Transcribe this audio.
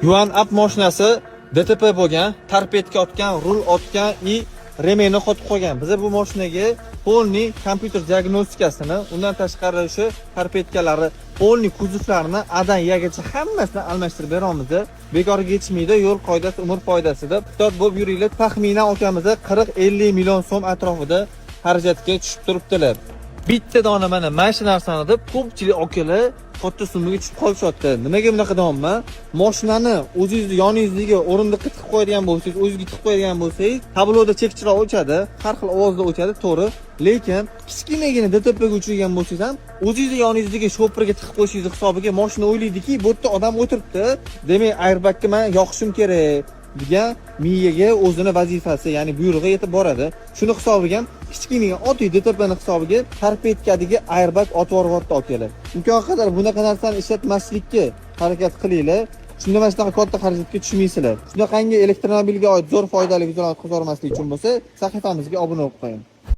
Yuan Up mashinasi DTP bo'lgan, torpedga otgan, rul otgan и remeni qotib qolgan. Biz bu mashinaga polni kompyuter diagnostikasini, undan tashqari o'sha torpedkalari, polni kuzovlarini adan yagacha hammasini almashtirib beramiz. Bekorga yetishmaydi, yo'l qoidasi umr foydasida. Putot bo'lib yuringlar, taxminan akamizni 40-50 million so'm atrofida xarajatga tushib turibdilar. Bitta dona mana shu narsani deb ko'pchilik akalar katta summaga tushib qolishyapti. Nimaga bunaqa deyapman? Mashinani o'zingizni yoningizdagi o'rindiqqa tiqib qo'yadigan bo'lsangiz, o'zingizga tiqib qo'yadigan bo'lsangiz, tabloda chekchiroq o'chadi, har xil ovozda o'chadi, to'g'ri. Lekin kichkinagina DTPga uchirgan bo'lsangiz ham, o'zingizni yoningizdagi shopirga tiqib qo'yishingiz hisobiga mashina o'ylaydiki, bu yerda odam o'tiribdi, demak airbagga men yoqishim kerak degan miyaga o'zini vazifasi, ya'ni buyrug'i yetib boradi. Shuni hisobiga ham kichkina oddiy DTPning hisobiga torpedkadagi airbag otib yuboryapti akalar. Imkon qadar bunaqa narsani ishlatmaslikka harakat qilinglar. Shunda mana shunaqa katta xarajatga tushmaysizlar. Shunaqangi elektromobilga oid zo'r foydali videolarni ko'rmaslik uchun bo'lsa, sahifamizga obuna bo'lib qo'ying.